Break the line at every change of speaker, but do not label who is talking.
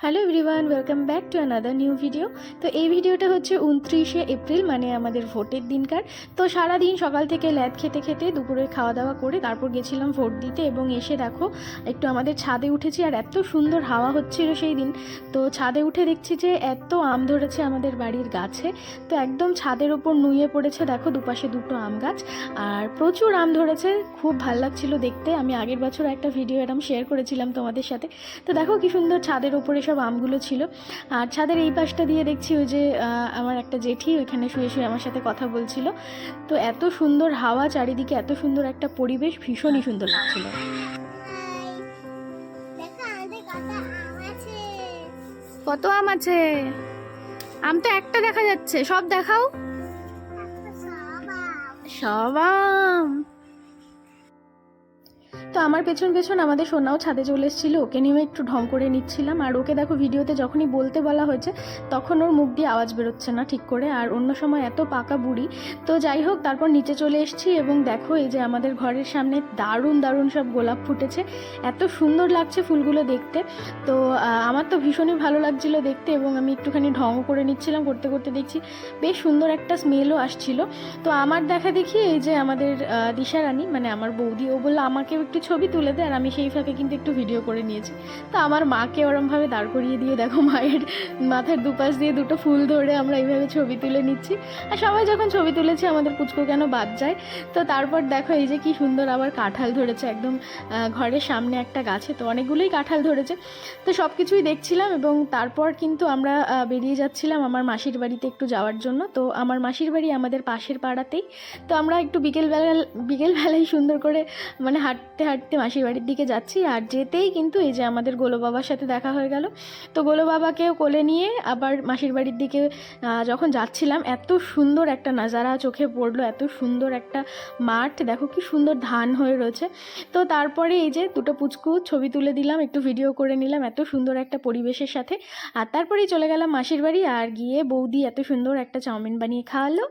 Hello everyone, welcome back to another new video. তো এই ভিডিওটা হচ্ছে 29শে এপ্রিল, মানে আমাদের ভোটের দিনকার। তো সারাদিন সকাল থেকে ল্যাদ খেতে খেতে দুপুরে খাওয়া দাওয়া করে তারপর গেছিলাম ভোট দিতে, এবং এসে দেখো একটু আমাদের ছাদে উঠেছি, আর এত সুন্দর হাওয়া হচ্ছিল সেই দিন। তো ছাদে উঠে দেখছি যে এত আম ধরেছে আমাদের বাড়ির গাছে। তো একদম ছাদের ওপর নুয়ে পড়েছে, দেখো দুপাশে দুটো আম গাছ, আর প্রচুর আম ধরেছে। খুব ভাল লাগছিল দেখতে। আমি আগের বছর একটা ভিডিও এরম শেয়ার করেছিলাম তোমাদের সাথে। তো দেখো কি সুন্দর ছাদের ওপরে সব আমগুলো ছিল। আর ছাদের এই পাশটা দিয়ে দেখছি ওই যে আমার একটা জেঠি ওইখানে শুয়ে শুয়ে আমার সাথে কথা বলছিল। তো এত সুন্দর হাওয়া চারিদিকে, এত সুন্দর একটা পরিবেশ, ভীষণই সুন্দর লাগছিল। কত আম আছে? আম তো একটা দেখা যাচ্ছে, সব দেখাও। সব আম। তো আমার পেছন পেছন আমাদের সোনাও ছাদে চলে এসেছিলো, ওকে নিয়ে একটু ঢং করে নিচ্ছিলাম। আর ওকে দেখো ভিডিওতে যখনই বলতে বলা হয়েছে তখন ওর মুখ দিয়ে আওয়াজ বেরোচ্ছে না ঠিক করে, আর অন্য সময় এত পাকা বুড়ি। তো যাই হোক, তারপর নিচে চলে এসেছি, এবং দেখো এই যে আমাদের ঘরের সামনে দারুণ দারুণ সব গোলাপ ফুটেছে। এত সুন্দর লাগছে ফুলগুলো দেখতে। তো আমার তো ভীষণই ভালো লাগছিলো দেখতে, এবং আমি একটুখানি ঢংও করে নিচ্ছিলাম। করতে করতে দেখছি বেশ সুন্দর একটা স্মেলও আসছিল। তো আমার দেখা দেখি এই যে আমাদের দিশারানী, মানে আমার বৌদি, ও বললো আমাকেও একটু ছবি তুলে দে, আর আমি সেই ফাঁকে কিন্তু একটু ভিডিও করে নিয়েছি। তো আমার মাকে ওরমভাবে দাঁড় করিয়ে দিয়ে দেখো মায়ের মাথার দুপাশ দিয়ে দুটো ফুল ধরে আমরা এইভাবে ছবি তুলে নিচ্ছি। আর সবাই যখন ছবি তুলেছি আমাদের পুচকু কেন বাদ যায়। তো তারপর দেখো এই যে কি সুন্দর আবার কাঁঠাল ধরেছে একদম ঘরের সামনে একটা গাছে। তো অনেকগুলোই কাঁঠাল ধরেছে। তো সব কিছুই দেখছিলাম, এবং তারপর কিন্তু আমরা বেরিয়ে যাচ্ছিলাম আমার মাসির বাড়িতে একটু যাওয়ার জন্য। তো আমার মাসির বাড়ি আমাদের পাশের পাড়াতেই। তো আমরা একটু বিকেলবেলায় সুন্দর করে মানে হাঁটতে হাঁটতে মাসির বাড়ির দিকে যাচ্ছি। আর যেতেই কিন্তু এই যে আমাদের গোলো বাবার সাথে দেখা হয়ে গেল। তো গোলো বাবাকেও কোলে নিয়ে আবার মাসির বাড়ির দিকে যখন যাচ্ছিলাম, এত সুন্দর একটা নাজারা চোখে পড়লো। এত সুন্দর একটা মাঠ, দেখো কি সুন্দর ধান হয়ে রয়েছে। তো তারপরে এই যে দুটো পুচকু ছবি তুলে দিলাম, একটু ভিডিও করে নিলাম এত সুন্দর একটা পরিবেশের সাথে। আর তারপরেই চলে গেলাম মাসির বাড়ি, আর গিয়ে বৌদি এত সুন্দর একটা চাউমিন বানিয়ে খাওয়ালো।